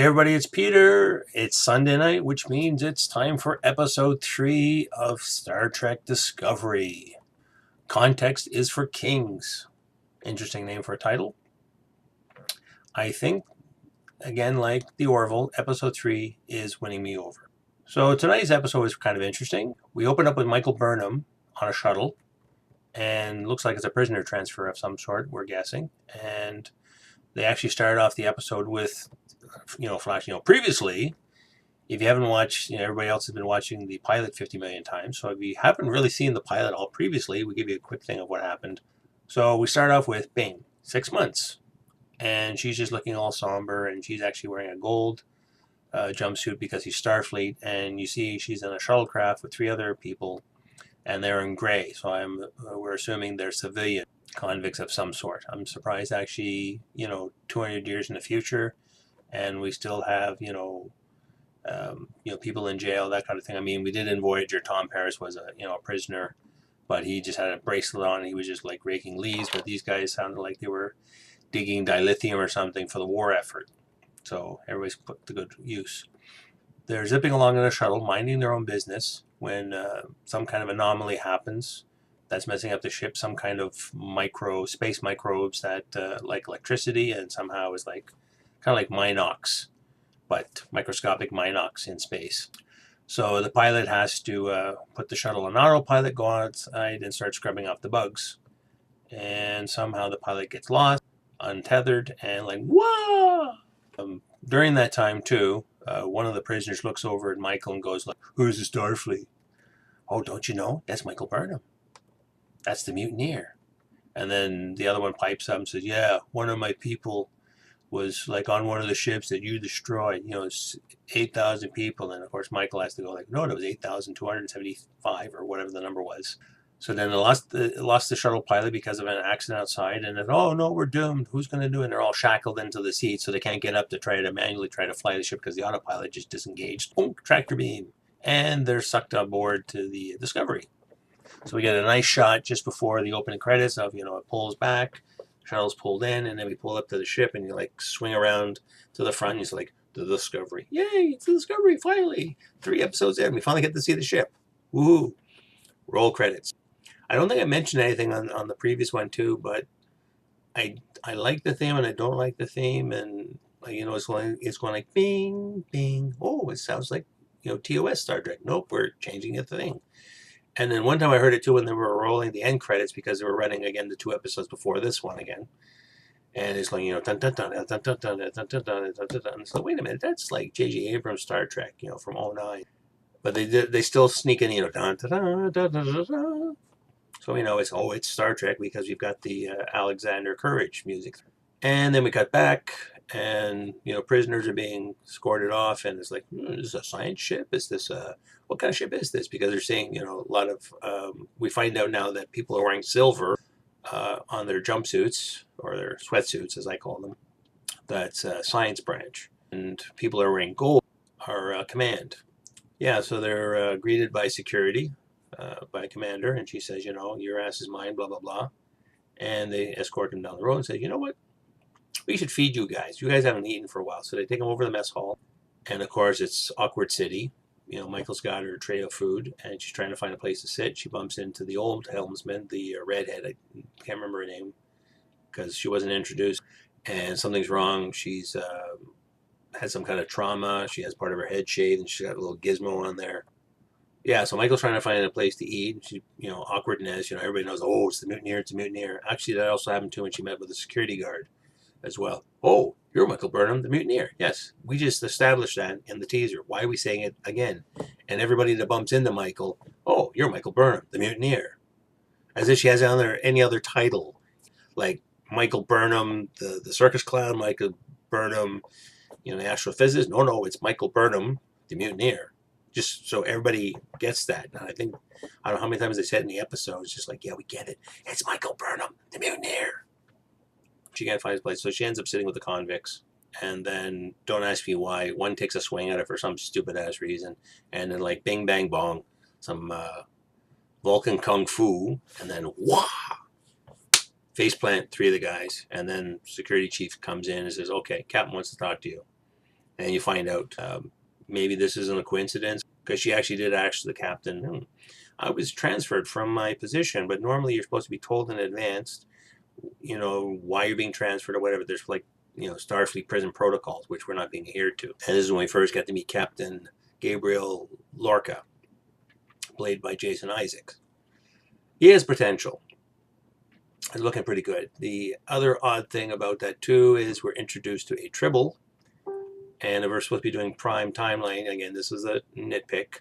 Hey everybody, it's Peter. It's Sunday night, which means it's time for episode 3 of Star Trek Discovery. Context is for Kings. Interesting name for a title. I think, again, like the Orville, episode 3 is winning me over. So tonight's episode is kind of interesting. We open up with Michael Burnham on a shuttle, and looks like it's a prisoner transfer of some sort, we're guessing. And they actually started off the episode with, previously, if you haven't watched, everybody else has been watching the pilot 50 million times. So if you haven't really seen the pilot all previously, we give you a quick thing of what happened. So we start off with Bing, 6 months. And she's just looking all somber, and she's actually wearing a gold jumpsuit because he's Starfleet. And you see she's in a shuttlecraft with 3 other people, and they're in gray. So we're assuming they're civilian convicts of some sort. I'm surprised actually, 200 years in the future, and we still have, people in jail, that kind of thing. I mean, we did in Voyager, Tom Paris was a prisoner, but he just had a bracelet on and he was just like raking leaves. But these guys sounded like they were digging dilithium or something for the war effort. So everybody's put to good use. They're zipping along in a shuttle, minding their own business, when some kind of anomaly happens that's messing up the ship. Some kind of space microbes that like electricity, and somehow is like kind of like Minox, but microscopic Minox in space. So the pilot has to put the shuttle on autopilot, go outside, and start scrubbing off the bugs. And somehow the pilot gets lost, untethered, and like, whoa! During that time, too, one of the prisoners looks over at Michael and goes like, "Who's the Starfleet?" "Oh, don't you know? That's Michael Burnham. That's the mutineer." And then the other one pipes up and says, "Yeah, one of my people was like on one of the ships that you destroyed. It's 8,000 people." And of course, Michael has to go like, "No, it was 8,275 or whatever the number was." So then they lost the shuttle pilot because of an accident outside, and then, "Oh no, we're doomed. Who's going to do it?" And they're all shackled into the seat, so they can't get up to manually try to fly the ship because the autopilot just disengaged. Boom, tractor beam, and they're sucked on board to the Discovery. So we get a nice shot just before the opening credits of, it pulls back, shuttle's pulled in, and then we pull up to the ship, and you like swing around to the front, and it's like, the Discovery. Yay, it's the Discovery, finally. 3 episodes in, we finally get to see the ship. Woohoo. Roll credits. I don't think I mentioned anything on the previous one too, but I like the theme and I don't like the theme, and it's going like bing, bing. Oh, it sounds like, TOS Star Trek. Nope, we're changing the thing. And then one time I heard it too when they were rolling the end credits, because they were running again the 2 episodes before this one again. And it's like, dun dun dun dun dun dun dun dun dun dun dun dun. So wait a minute, that's like J.J. Abrams' Star Trek, from '09. But they still sneak in, dun dun dun dun dun dun. So it's Star Trek because we've got the Alexander Courage music. And then we cut back, and prisoners are being escorted off, and it's like, is this a science ship? Is this what kind of ship is this? Because they're saying, a lot of we find out now that people are wearing silver on their jumpsuits, or their sweatsuits as I call them. That's science branch, and people are wearing gold are command. Yeah, so they're greeted by security, by a commander, and she says, your ass is mine, blah blah blah. And they escort him down the road and say, you know what? We should feed you guys. You guys haven't eaten for a while. So they take him over to the mess hall. And of course, it's awkward city. Michael's got her tray of food, and she's trying to find a place to sit. She bumps into the old helmsman, the redhead. I can't remember her name because she wasn't introduced. And something's wrong. She's had some kind of trauma. She has part of her head shaved, and she's got a little gizmo on there. Yeah, so Michael's trying to find a place to eat. She, awkwardness. Everybody knows, oh, it's the mutineer, it's the mutineer. Actually, that also happened too when she met with the security guard as well. Oh, you're Michael Burnham, the mutineer. Yes, we just established that in the teaser. Why are we saying it again? And everybody that bumps into Michael, oh, you're Michael Burnham, the mutineer. As if she has any other title, like Michael Burnham, the circus clown, Michael Burnham, the astrophysicist. No, it's Michael Burnham, the mutineer. Just so everybody gets that. And I don't know how many times they said in the episode, it's just like, yeah, we get it. It's Michael Burnham, the mutineer. She can't find his place, so she ends up sitting with the convicts. And then, don't ask me why, one takes a swing at her for some stupid-ass reason. And then, like, bing, bang, bong, some Vulcan Kung Fu, and then, wah! Faceplant 3 of the guys. And then security chief comes in and says, okay, Captain wants to talk to you. And you find out maybe this isn't a coincidence, because she actually did ask the captain, I was transferred from my position, but normally you're supposed to be told in advance, why you're being transferred or whatever. There's like, Starfleet prison protocols, which we're not being adhered to. And this is when we first got to meet Captain Gabriel Lorca, played by Jason Isaacs. He has potential. It's looking pretty good. The other odd thing about that too is we're introduced to a Tribble, and we're supposed to be doing prime timeline. Again, this is a nitpick.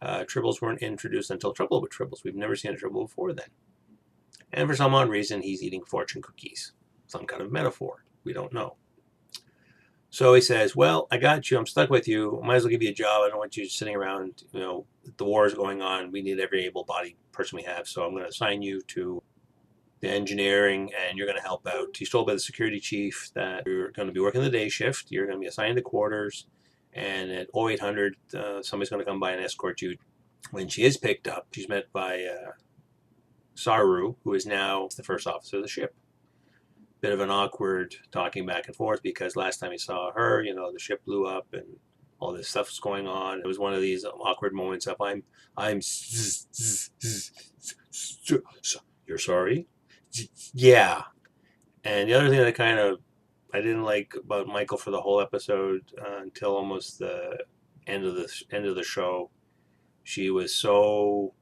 Tribbles weren't introduced until Trouble with Tribbles. We've never seen a Tribble before then. And for some odd reason, he's eating fortune cookies. Some kind of metaphor. We don't know. So he says, well, I got you. I'm stuck with you. I might as well give you a job. I don't want you sitting around. The war is going on. We need every able-bodied person we have. So I'm going to assign you to the engineering, and you're going to help out. He's told by the security chief that you're going to be working the day shift. You're going to be assigned to quarters. And at 0800, somebody's going to come by and escort you. When she is picked up, she's met by Saru, who is now the first officer of the ship. Bit of an awkward talking back and forth, because last time he saw her, the ship blew up and all this stuff was going on. It was one of these awkward moments of you're sorry? Yeah. And the other thing that I didn't like about Michael for the whole episode until almost the end of the show, she was so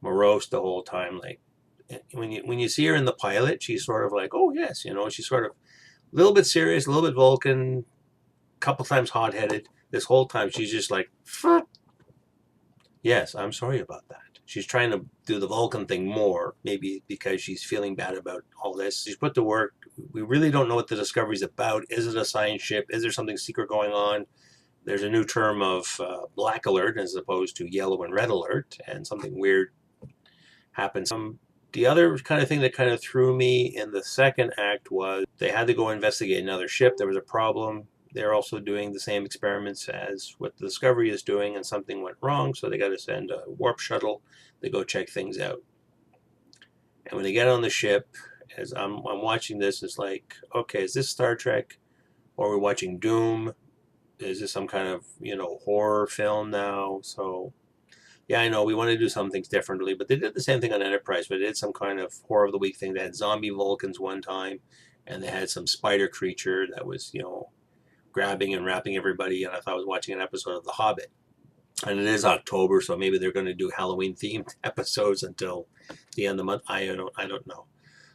morose the whole time. Like when you see her in the pilot, she's sort of like, oh yes, she's sort of a little bit serious, a little bit Vulcan, a couple times hot-headed. This whole time she's just like, yes, I'm sorry about that. She's trying to do the Vulcan thing more, maybe because she's feeling bad about all this. She's put to work. We really don't know what the Discovery's about. Is it a science ship? Is there something secret going on? There's a new term of black alert as opposed to yellow and red alert, and something weird happens. The other kind of thing that kind of threw me in the second act was they had to go investigate another ship. There was a problem. They're also doing the same experiments as what the Discovery is doing, and something went wrong, so they got to send a warp shuttle to go check things out. And when they get on the ship, as I'm watching this, it's like, okay, is this Star Trek, or are we watching Doom? Is this some kind of horror film now? So yeah, I know we want to do some things differently, but they did the same thing on Enterprise. But they did some kind of horror of the week thing. They had zombie Vulcans one time, and they had some spider creature that was grabbing and wrapping everybody, and I thought I was watching an episode of The Hobbit. And it is October, so maybe they're going to do Halloween themed episodes until the end of the month. I don't know.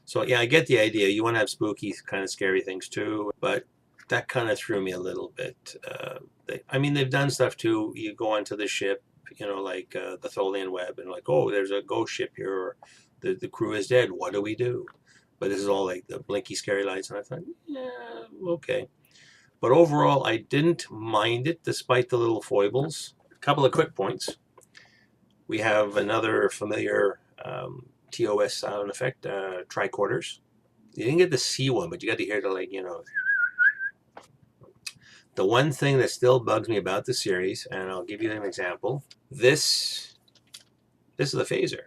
So yeah, I get the idea. You want to have spooky, kind of scary things too, but that kind of threw me a little bit. They've done stuff too. You go onto the ship, like the Tholian Web, and like, oh, there's a ghost ship here, or the crew is dead. What do we do? But this is all like the blinky scary lights, and I thought, yeah, okay. But overall, I didn't mind it, despite the little foibles. A couple of quick points. We have another familiar TOS sound effect, tricorders. You didn't get to see one, but you got to hear the, The one thing that still bugs me about the series, and I'll give you an example. This is a phaser.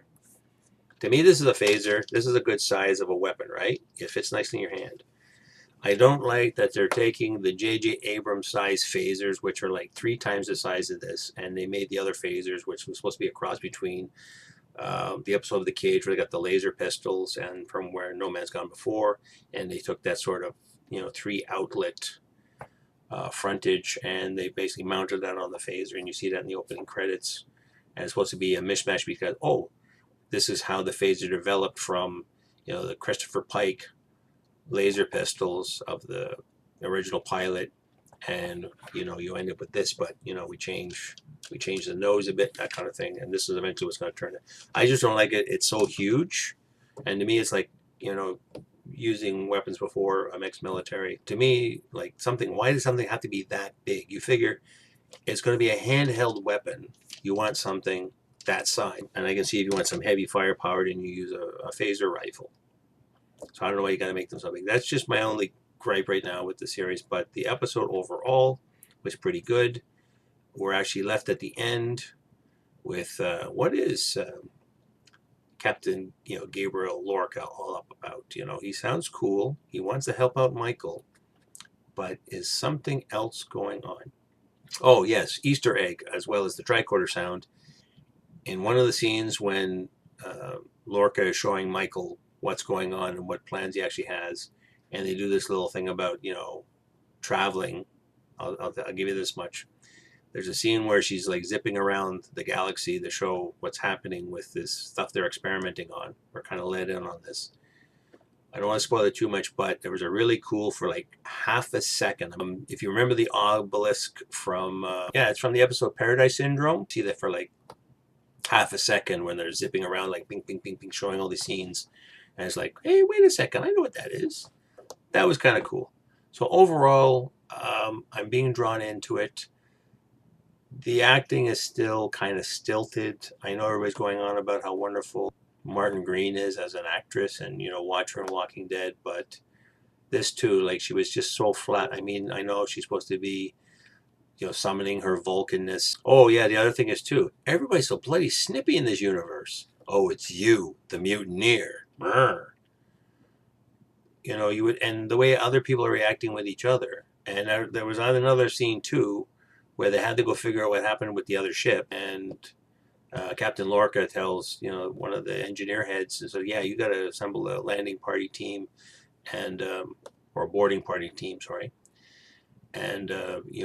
To me, this is a phaser. This is a good size of a weapon, right? It fits nicely in your hand. I don't like that they're taking the J.J. Abrams size phasers, which are like 3 times the size of this, and they made the other phasers, which was supposed to be a cross between the episode of The Cage where they got the laser pistols and from where No Man's Gone Before, and they took that sort of 3 outlet frontage, and they basically mounted that on the phaser, and you see that in the opening credits. And it's supposed to be a mishmash because, this is how the phaser developed from the Christopher Pike laser pistols of the original pilot, and you end up with this, but we change the nose a bit, that kind of thing, and this is eventually what's going to turn it. I just don't like it. It's so huge, and to me it's like using weapons before I'm ex-military. To me, like, why does something have to be that big? You figure it's going to be a handheld weapon. You want something that size, and I can see if you want some heavy firepower, then you use a phaser rifle. So I don't know why you got to make them so big. That's just my only gripe right now with the series. But the episode overall was pretty good. We're actually left at the end with what is Captain Gabriel Lorca all up about. He sounds cool. He wants to help out Michael, but is something else going on? Oh yes, Easter egg as well as the tricorder sound. In one of the scenes when Lorca is showing Michael what's going on and what plans he actually has, and they do this little thing about traveling. I'll give you this much. There's a scene where she's like zipping around the galaxy to show what's happening with this stuff they're experimenting on. We're kind of let in on this. I don't want to spoil it too much, but there was a really cool for like half a second. If you remember the obelisk from, it's from the episode Paradise Syndrome. See that for like half a second when they're zipping around, like ping, ping, ping, ping, showing all these scenes. And it's like, hey, wait a second, I know what that is. That was kind of cool. So overall, I'm being drawn into it. The acting is still kind of stilted. I know everybody's going on about how wonderful Martin Green is as an actress, and watch her in Walking Dead, but this too, like, she was just so flat. I mean, I know she's supposed to be summoning her Vulcanness. Oh yeah, the other thing is too, everybody's so bloody snippy in this universe. Oh, it's you, the mutineer. Brr. You would, and the way other people are reacting with each other. And there was another scene too where they had to go figure out what happened with the other ship, and Captain Lorca tells one of the engineer heads, so yeah, you got to assemble a landing party team and or a boarding party team, sorry, and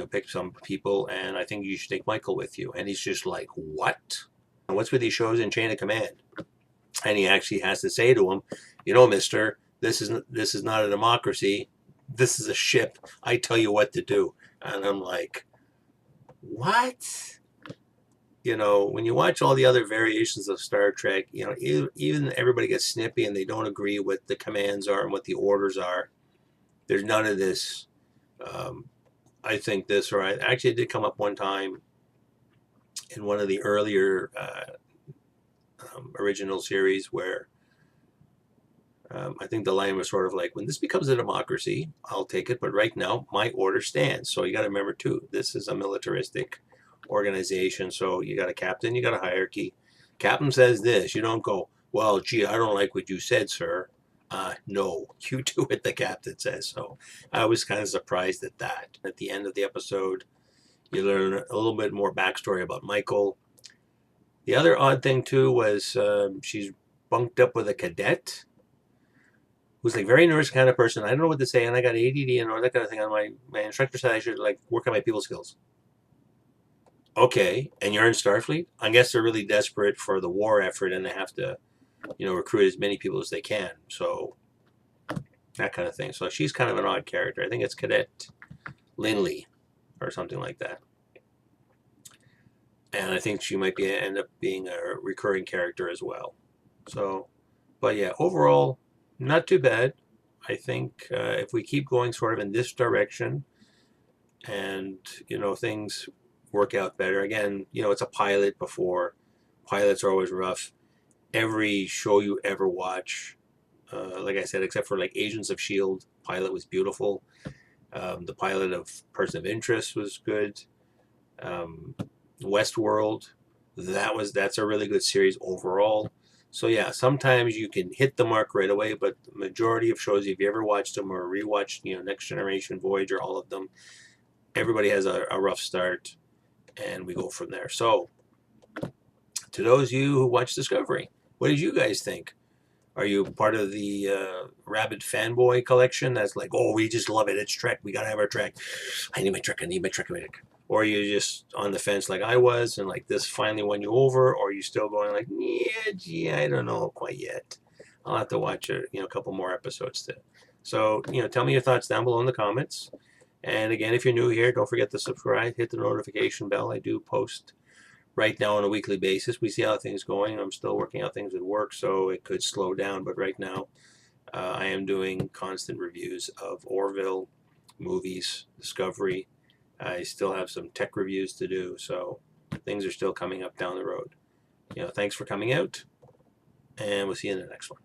pick some people, and I think you should take Michael with you. And he's just like, what? And what's with these shows in Chain of Command? And he actually has to say to him, mister, this is not a democracy. This is a ship. I tell you what to do. And I'm like, what? When you watch all the other variations of Star Trek, even everybody gets snippy and they don't agree what the commands are and what the orders are. There's none of this. I think this, or actually it did come up one time in one of the earlier original series where I think the line was sort of like, when this becomes a democracy, I'll take it, but right now my order stands. So you got to remember too, this is a militaristic organization, so you got a captain, you got a hierarchy. Captain says this, you don't go, well, gee, I don't like what you said, sir. No, you do what the captain says. So I was kind of surprised at that. At the end of the episode, you learn a little bit more backstory about Michael. The other odd thing too was she's bunked up with a cadet who's like very nervous kind of person. I don't know what to say, and I got ADD and all that kind of thing. On my instructor said I should like work on my people skills. Okay, and you're in Starfleet? I guess they're really desperate for the war effort, and they have to, recruit as many people as they can. So that kind of thing. So she's kind of an odd character. I think it's Cadet Linley or something like that. And I think she might end up being a recurring character as well. So, but yeah, overall, not too bad. I think if we keep going sort of in this direction, and things work out better. Again, it's a pilot before. Pilots are always rough. Every show you ever watch, like I said, except for like Agents of S.H.I.E.L.D., pilot was beautiful. The pilot of Person of Interest was good. Westworld, that's a really good series overall. So yeah, sometimes you can hit the mark right away, but the majority of shows, if you ever watched them or rewatched, Next Generation, Voyager, all of them, everybody has a rough start, and we go from there. So to those of you who watch Discovery, what did you guys think? Are you part of the rabid fanboy collection that's like, oh, we just love it, it's Trek, we gotta have our Trek, I need my Trek, I need my Trek, I need my Trek? Or are you just on the fence like I was, and like this finally won you over? Or are you still going like, yeah, gee, I don't know quite yet. I'll have to watch a couple more episodes to. So tell me your thoughts down below in the comments. And again, if you're new here, don't forget to subscribe, hit the notification bell. I do post right now on a weekly basis. We see how things are going. I'm still working out things with work, so it could slow down. But right now, I am doing constant reviews of Orville, movies, Discovery. I still have some tech reviews to do, so things are still coming up down the road. Thanks for coming out, and we'll see you in the next one.